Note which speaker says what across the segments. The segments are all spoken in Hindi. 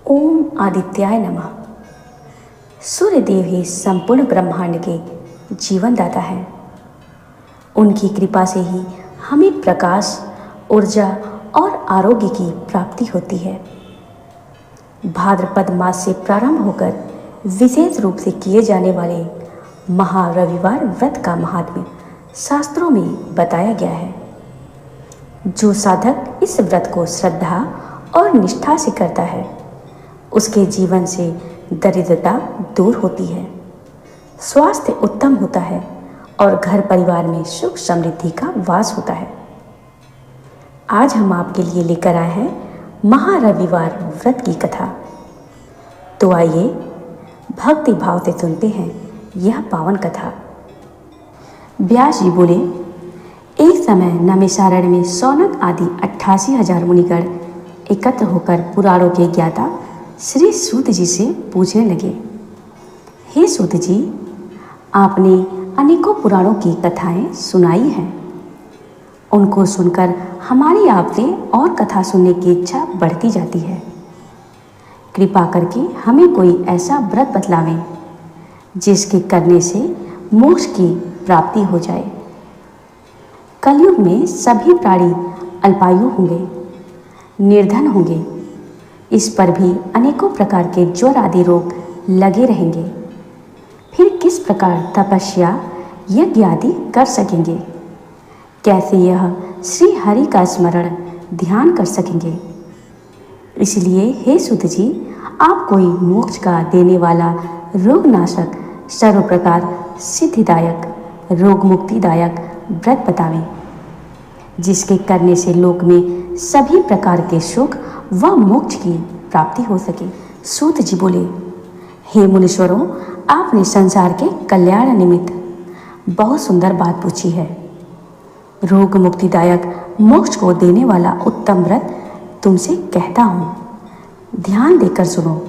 Speaker 1: ओम आदित्याय नमः। सूर्य देव ही संपूर्ण ब्रह्मांड के जीवनदाता हैं। उनकी कृपा से ही हमें प्रकाश, ऊर्जा और आरोग्य की प्राप्ति होती है। भाद्रपद मास से प्रारंभ होकर विशेष रूप से किए जाने वाले महारविवार व्रत का महात्म्य शास्त्रों में बताया गया है। जो साधक इस व्रत को श्रद्धा और निष्ठा से करता है, उसके जीवन से दरिद्रता दूर होती है, स्वास्थ्य उत्तम होता है और घर परिवार में सुख समृद्धि का वास होता है। आज हम आपके लिए लेकर आए हैं महारविवार व्रत की कथा। तो आइए भक्ति भाव से सुनते हैं यह पावन कथा। व्यास जी बोले, एक समय नैमिषारण्य में शौनक आदि 88,000 मुनिगण एकत्र होकर पुराणों के ज्ञाता श्री सूत जी से पूछने लगे, हे सूत जी, आपने अनेकों पुराणों की कथाएं सुनाई हैं। उनको सुनकर हमारी आपसे और कथा सुनने की इच्छा बढ़ती जाती है। कृपा करके हमें कोई ऐसा व्रत बतलावें जिसके करने से मोक्ष की प्राप्ति हो जाए। कलयुग में सभी प्राणी अल्पायु होंगे, निर्धन होंगे। इस पर भी अनेकों प्रकार के ज्वर आदि रोग लगे रहेंगे। फिर किस प्रकार तपस्या, यज्ञ आदि कर सकेंगे? कैसे यह श्री हरि का स्मरण ध्यान कर सकेंगे? इसलिए हे सूत जी, आप कोई मोक्ष का देने वाला, रोगनाशक, सर्व प्रकार सिद्धिदायक, रोग मुक्तिदायक व्रत बतावें, जिसके करने से लोक में सभी प्रकार के सुख व मोक्ष की प्राप्ति हो सके। सूत जी बोले, हे मुनीश्वरों, आपने संसार के कल्याण निमित्त बहुत सुंदर बात पूछी है। रोग मुक्तिदायक, मोक्ष को देने वाला उत्तम व्रत तुमसे कहता हूँ, ध्यान देकर सुनो।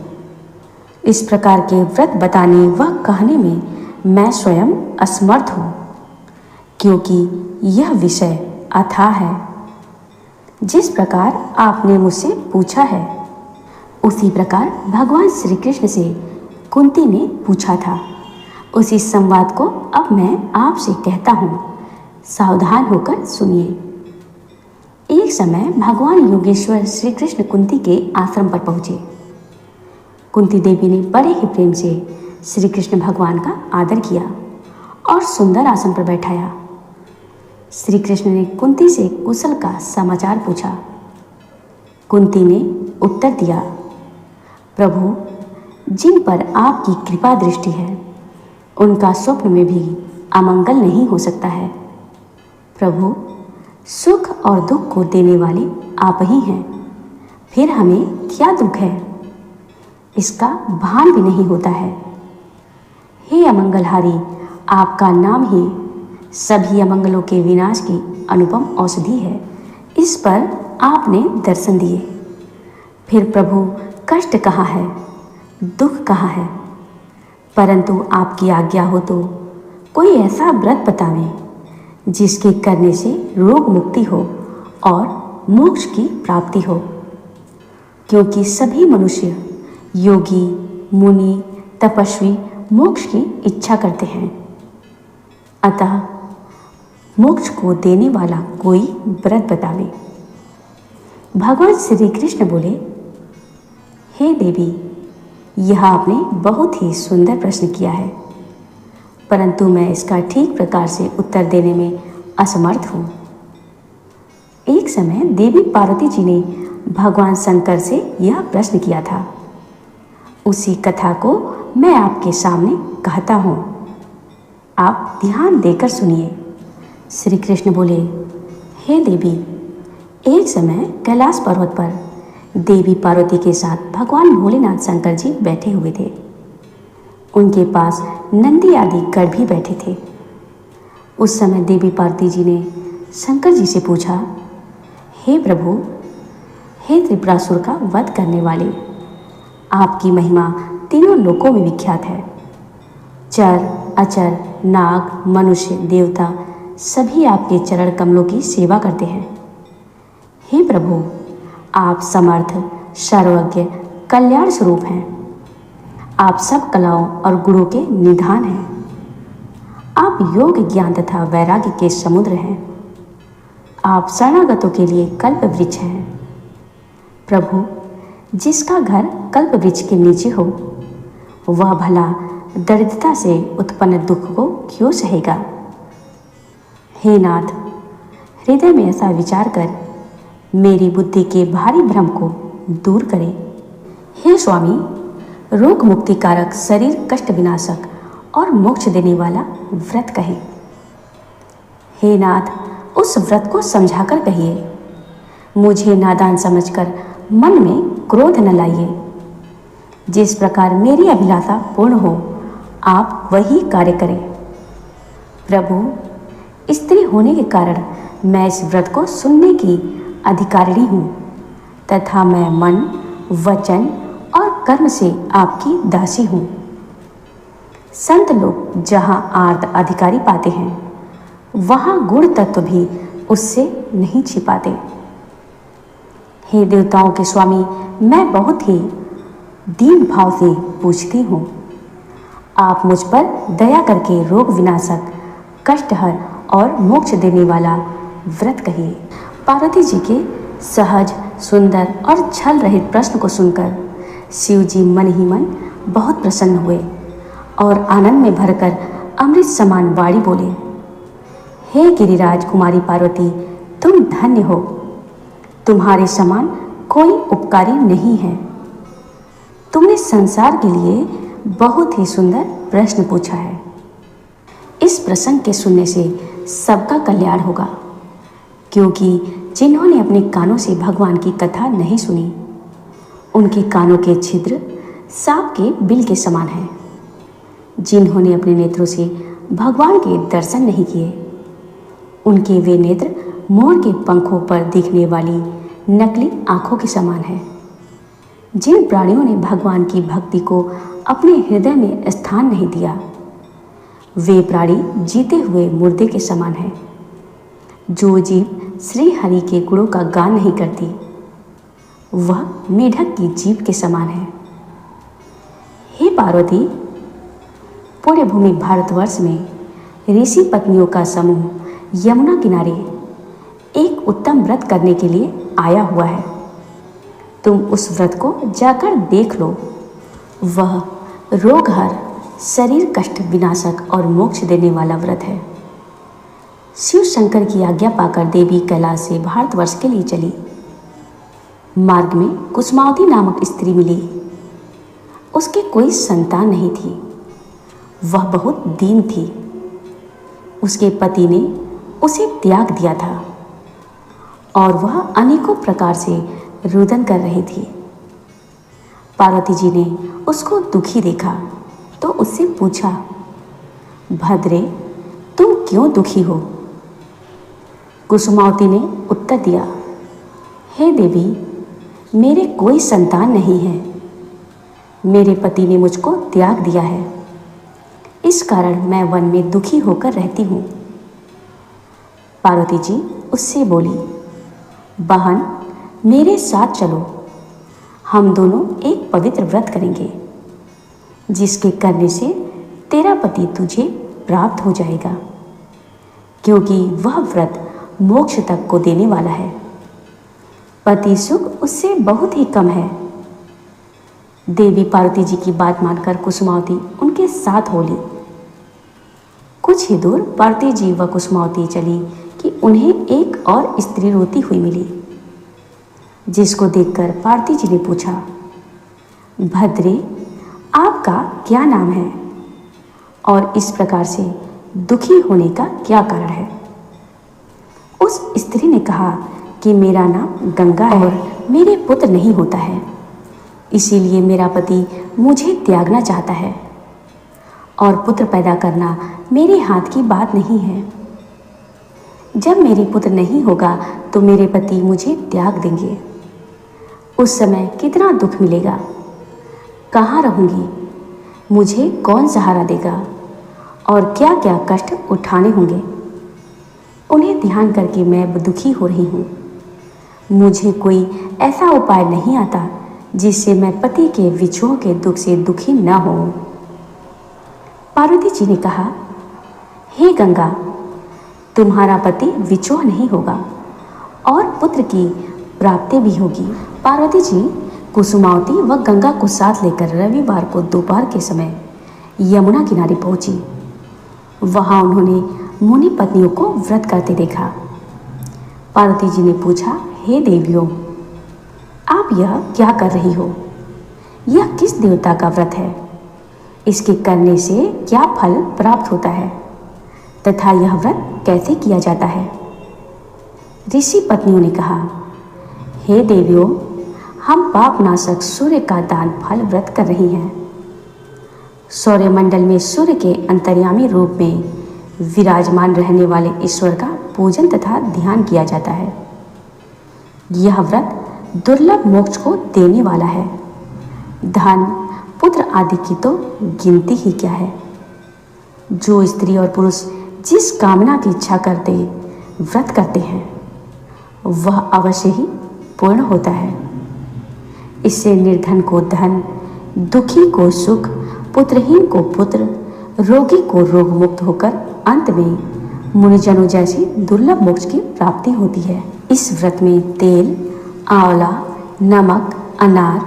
Speaker 1: इस प्रकार के व्रत बताने व कहने में मैं स्वयं असमर्थ हूँ, क्योंकि यह विषय अथाह है। जिस प्रकार आपने मुझसे पूछा है, उसी प्रकार भगवान श्री कृष्ण से कुंती ने पूछा था। उसी संवाद को अब मैं आपसे कहता हूँ, सावधान होकर सुनिए। एक समय भगवान योगेश्वर श्री कृष्ण कुंती के आश्रम पर पहुँचे। कुंती देवी ने बड़े ही प्रेम से श्री कृष्ण भगवान का आदर किया और सुंदर आसन पर बैठाया। श्री कृष्ण ने कुंती से कुशल का समाचार पूछा। कुंती ने उत्तर दिया, प्रभु, जिन पर आपकी कृपा दृष्टि है, उनका स्वप्न में भी अमंगल नहीं हो सकता है। प्रभु, सुख और दुख को देने वाले आप ही हैं, फिर हमें क्या दुख है, इसका भान भी नहीं होता है। हे अमंगलहारी, आपका नाम ही सभी अमंगलों के विनाश की अनुपम औषधि है। इस पर आपने दर्शन दिए, फिर प्रभु कष्ट कहाँ है, दुख कहाँ है? परंतु आपकी आज्ञा हो तो कोई ऐसा व्रत बतावें जिसके करने से रोग मुक्ति हो और मोक्ष की प्राप्ति हो, क्योंकि सभी मनुष्य, योगी, मुनि, तपस्वी मोक्ष की इच्छा करते हैं। अतः मोक्ष को देने वाला कोई व्रत बतावे। भगवान श्री कृष्ण बोले, हे देवी, यह आपने बहुत ही सुंदर प्रश्न किया है, परंतु मैं इसका ठीक प्रकार से उत्तर देने में असमर्थ हूँ। एक समय देवी पार्वती जी ने भगवान शंकर से यह प्रश्न किया था। उसी कथा को मैं आपके सामने कहता हूँ, आप ध्यान देकर सुनिए। श्री कृष्ण बोले, हे देवी, एक समय कैलाश पर्वत पर देवी पार्वती के साथ भगवान भोलेनाथ शंकर जी बैठे हुए थे। उनके पास नंदी आदि गण भी बैठे थे। उस समय देवी पार्वती जी ने शंकर जी से पूछा, हे प्रभु, हे त्रिपुरासुर का वध करने वाले, आपकी महिमा तीनों लोकों में विख्यात है। चर, अचर, नाग, मनुष्य, देवता सभी आपके चरण कमलों की सेवा करते हैं। हे प्रभु, आप समर्थ, सर्वज्ञ, कल्याण स्वरूप हैं। आप सब कलाओं और गुणों के निधान हैं। आप योग ज्ञान तथा वैराग्य के समुद्र हैं। आप शरणागतों के लिए कल्प वृक्ष हैं। प्रभु, जिसका घर कल्प वृक्ष के नीचे हो, वह भला दरिद्रता से उत्पन्न दुख को क्यों सहेगा। हे नाथ, हृदय में ऐसा विचार कर मेरी बुद्धि के भारी भ्रम को दूर करें। हे स्वामी, रोग मुक्ति कारक, शरीर कष्ट विनाशक और मोक्ष देने वाला व्रत कहें। हे नाथ, उस व्रत को समझाकर कहिए। मुझे नादान समझकर मन में क्रोध न लाइए। जिस प्रकार मेरी अभिलाषा पूर्ण हो, आप वही कार्य करें। प्रभु, स्त्री होने के कारण मैं इस व्रत को सुनने की अधिकारिणी हूँ तथा मैं मन, वचन और कर्म से आपकी दासी हूँ। संत लोग जहाँ आर्त अधिकारी पाते हैं, वहाँ गुण तत्व भी उससे नहीं छिपाते। हे देवताओं के स्वामी, मैं बहुत ही दीन भाव से पूछती हूँ, आप मुझ पर दया करके रोग विनाशक, कष्टहर और मोक्ष देने वाला व्रत कहिए। पार्वती जी के सहज, सुंदर और छल रहित प्रश्न को सुनकर शिव जी मन ही मन बहुत प्रसन्न हुए और आनंद में भरकर अमृत समान वाणी बोले, हे गिरिराज कुमारी पार्वती, तुम धन्य हो। तुम्हारे समान कोई उपकारी नहीं है। तुमने संसार के लिए बहुत ही सुंदर प्रश्न पूछा है। इस प्रसंग के सुनने से सबका कल्याण होगा, क्योंकि जिन्होंने अपने कानों से भगवान की कथा नहीं सुनी, उनके कानों के छिद्र सांप के बिल के समान हैं। जिन्होंने अपने नेत्रों से भगवान के दर्शन नहीं किए, उनके वे नेत्र मोर के पंखों पर दिखने वाली नकली आंखों के समान है। जिन प्राणियों ने भगवान की भक्ति को अपने हृदय में स्थान नहीं दिया, वे प्राणी जीते हुए मुर्दे के समान है। जो जीव श्री हरि के गुणों का गान नहीं करती, वह मेढक की जीभ के समान है। हे पार्वती, पुण्य भूमि भारतवर्ष में ऋषि पत्नियों का समूह यमुना किनारे एक उत्तम व्रत करने के लिए आया हुआ है। तुम उस व्रत को जाकर देख लो। वह रोगहर, शरीर कष्ट विनाशक और मोक्ष देने वाला व्रत है। शिव शंकर की आज्ञा पाकर देवी कैलाश से भारतवर्ष के लिए चली। मार्ग में कुसुमावती नामक स्त्री मिली। उसके कोई संतान नहीं थी। वह बहुत दीन थी। उसके पति ने उसे त्याग दिया था और वह अनेकों प्रकार से रुदन कर रही थी। पार्वती जी ने उसको दुखी देखा तो उससे पूछा, भद्रे, तुम क्यों दुखी हो? कुसुमावती ने उत्तर दिया, हे देवी, मेरे कोई संतान नहीं है। मेरे पति ने मुझको त्याग दिया है। इस कारण मैं वन में दुखी होकर रहती हूँ। पार्वती जी उससे बोली, बहन, मेरे साथ चलो। हम दोनों एक पवित्र व्रत करेंगे, जिसके करने से तेरा पति तुझे प्राप्त हो जाएगा, क्योंकि वह व्रत मोक्ष तक को देने वाला है। पति सुख उससे बहुत ही कम है। देवी पार्वती जी की बात मानकर कुसुमावती उनके साथ हो ली। कुछ ही दूर पार्वती जी व कुसुमावती चली कि उन्हें एक और स्त्री रोती हुई मिली, जिसको देखकर पार्वती जी ने पूछा, भद्रे, आपका क्या नाम है और इस प्रकार से दुखी होने का क्या कारण है? उस स्त्री ने कहा कि मेरा नाम गंगा है और मेरे पुत्र नहीं होता है, इसीलिए मेरा पति मुझे त्यागना चाहता है और पुत्र पैदा करना मेरे हाथ की बात नहीं है। जब मेरे पुत्र नहीं होगा तो मेरे पति मुझे त्याग देंगे। उस समय कितना दुख मिलेगा, कहाँ रहूँगी, मुझे कौन सहारा देगा और क्या क्या कष्ट उठाने होंगे। उन्हें ध्यान करके मैं दुखी हो रही हूँ। मुझे कोई ऐसा उपाय नहीं आता जिससे मैं पति के विछोह के दुख से दुखी न हो। पार्वती जी ने कहा, हे गंगा, तुम्हारा पति विछोह नहीं होगा और पुत्र की प्राप्ति भी होगी। पार्वती जी कुसुमावती व गंगा को साथ लेकर रविवार को दोपहर के समय यमुना किनारे पहुंची। वहां उन्होंने मुनि पत्नियों को व्रत करते देखा। पार्वती जी ने पूछा, हे देवियों, आप यह क्या कर रही हो? यह किस देवता का व्रत है? इसके करने से क्या फल प्राप्त होता है तथा यह व्रत कैसे किया जाता है? ऋषि पत्नियों ने कहा, हे देवियों, हम पापनाशक सूर्य का दान फल व्रत कर रही हैं। सौरमंडल में सूर्य के अंतर्यामी रूप में विराजमान रहने वाले ईश्वर का पूजन तथा ध्यान किया जाता है। यह व्रत दुर्लभ मोक्ष को देने वाला है। धन, पुत्र आदि की तो गिनती ही क्या है। जो स्त्री और पुरुष जिस कामना की इच्छा करते व्रत करते हैं वह अवश्य ही पूर्ण होता है। इससे निर्धन को धन, दुखी को सुख, पुत्रहीन को पुत्र, रोगी को रोग मुक्त होकर अंत में मुनिजनों जैसी दुर्लभ मोक्ष की प्राप्ति होती है। इस व्रत में तेल, आंवला, नमक, अनार,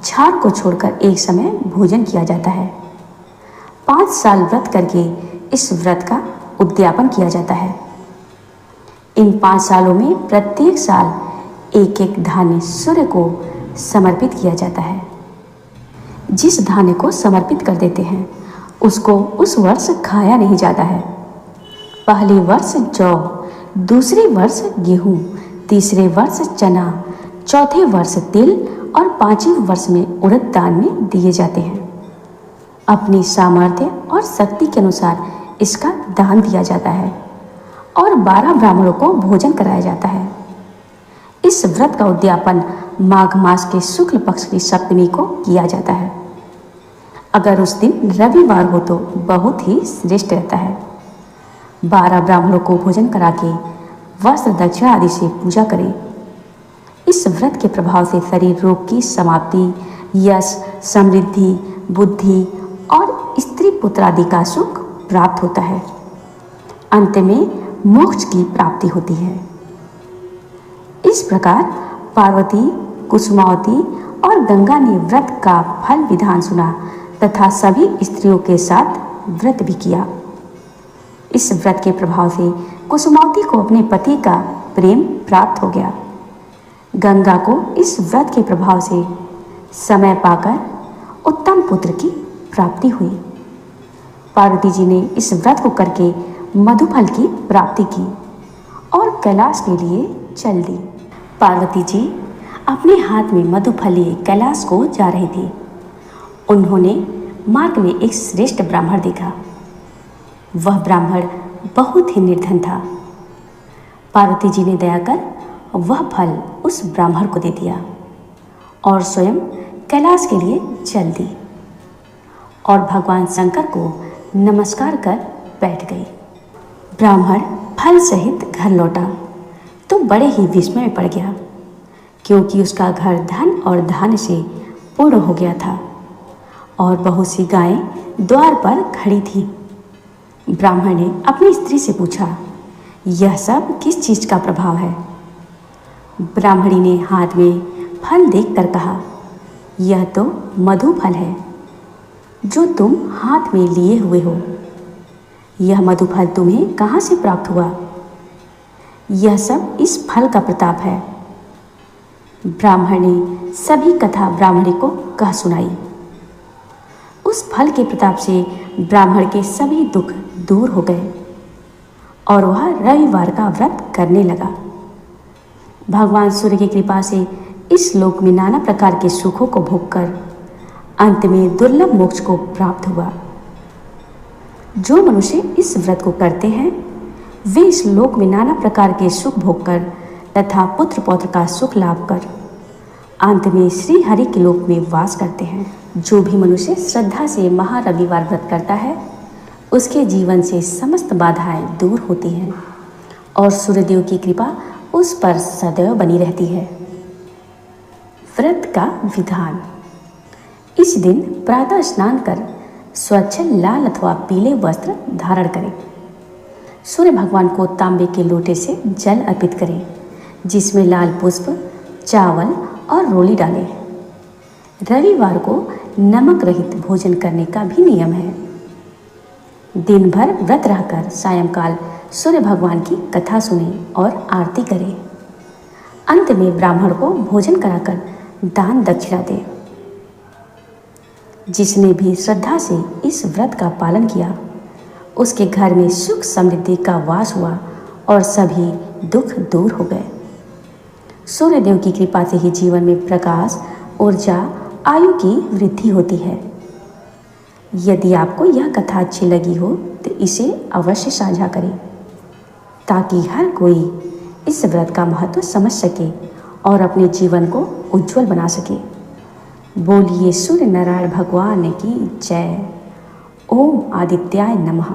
Speaker 1: छार को छोड़कर एक समय भोजन किया जाता है। 5 साल व्रत करके इस व्रत का उद्यापन किया जाता है। इन 5 सालों में प्रत्येक साल एक एक धान्य सूर्य को समर्पित किया जाता है। जिस धान्य को समर्पित कर देते हैं उसको उस वर्ष खाया नहीं जाता है। पहले वर्ष जौ, दूसरे वर्ष गेहूं, तीसरे वर्ष चना, चौथे वर्ष तिल और 5वें वर्ष में उड़द दान में दिए जाते हैं। अपनी सामर्थ्य और शक्ति के अनुसार इसका दान दिया जाता है और 12 ब्राह्मणों को भोजन कराया जाता है। इस व्रत का उद्यापन माघ मास के शुक्ल पक्ष की सप्तमी को किया जाता है। अगर उस दिन रविवार हो तो बहुत ही श्रेष्ठ रहता है। 12 ब्राह्मणों को भोजन करा के वस्त्र, दक्षिणा आदि से पूजा करें। इस व्रत के प्रभाव से शरीर रोग की समाप्ति, यश, समृद्धि, बुद्धि और स्त्री पुत्र आदि का सुख प्राप्त होता है। अंत में मोक्ष की प्राप्ति होती है। इस प्रकार पार्वती, कुसुमावती और गंगा ने व्रत का फल विधान सुना तथा सभी स्त्रियों के साथ व्रत भी किया। इस व्रत के प्रभाव से कुसुमावती को अपने पति का प्रेम प्राप्त हो गया। गंगा को इस व्रत के प्रभाव से समय पाकर उत्तम पुत्र की प्राप्ति हुई। पार्वती जी ने इस व्रत को करके मधुफल की प्राप्ति की और कैलाश के लिए चल दी। पार्वती जी अपने हाथ में मधुफल लिए कैलाश को जा रही थी। उन्होंने मार्ग में एक श्रेष्ठ ब्राह्मण देखा। वह ब्राह्मण बहुत ही निर्धन था। पार्वती जी ने दया कर वह फल उस ब्राह्मण को दे दिया और स्वयं कैलाश के लिए चल दी और भगवान शंकर को नमस्कार कर बैठ गई। ब्राह्मण फल सहित घर लौटा तो बड़े ही विस्मय में पड़ गया, क्योंकि उसका घर धन और धान्य से पूर्ण हो गया था और बहुत सी गायें द्वार पर खड़ी थी। ब्राह्मण ने अपनी स्त्री से पूछा, यह सब किस चीज का प्रभाव है? ब्राह्मणी ने हाथ में फल देखकर कहा, यह तो मधु फल है जो तुम हाथ में लिए हुए हो। यह मधुफल तुम्हें कहाँ से प्राप्त हुआ? यह सब इस फल का प्रताप है। ब्राह्मण ने सभी कथा ब्राह्मणी को कह सुनाई। उस फल के प्रताप से ब्राह्मण के सभी दुख दूर हो गए और वह रविवार का व्रत करने लगा। भगवान सूर्य की कृपा से इस लोक में नाना प्रकार के सुखों को भोगकर अंत में दुर्लभ मोक्ष को प्राप्त हुआ। जो मनुष्य इस व्रत को करते हैं वे इस लोक में नाना प्रकार के सुख भोगकर तथा पुत्र पौत्र का सुख लाभ कर अंत में श्री हरि के लोक में वास करते हैं। जो भी मनुष्य श्रद्धा से महारविवार व्रत करता है उसके जीवन से समस्त बाधाएं दूर होती हैं और सूर्यदेव की कृपा उस पर सदैव बनी रहती है। व्रत का विधान। इस दिन प्रातः स्नान कर स्वच्छ लाल अथवा पीले वस्त्र धारण करें। सूर्य भगवान को तांबे के लोटे से जल अर्पित करें, जिसमें लाल पुष्प, चावल और रोली डालें। रविवार को नमक रहित भोजन करने का भी नियम है। दिन भर व्रत रहकर सायंकाल सूर्य भगवान की कथा सुने और आरती करें। अंत में ब्राह्मण को भोजन कराकर दान दक्षिणा दें। जिसने भी श्रद्धा से इस व्रत का पालन किया, उसके घर में सुख समृद्धि का वास हुआ और सभी दुख दूर हो गए। सूर्यदेव की कृपा से ही जीवन में प्रकाश, ऊर्जा, आयु की वृद्धि होती है। यदि आपको यह कथा अच्छी लगी हो तो इसे अवश्य साझा करें, ताकि हर कोई इस व्रत का महत्व समझ सके और अपने जीवन को उज्जवल बना सके। बोलिए सूर्य नारायण भगवान की जय। ओम आदित्याय नमः।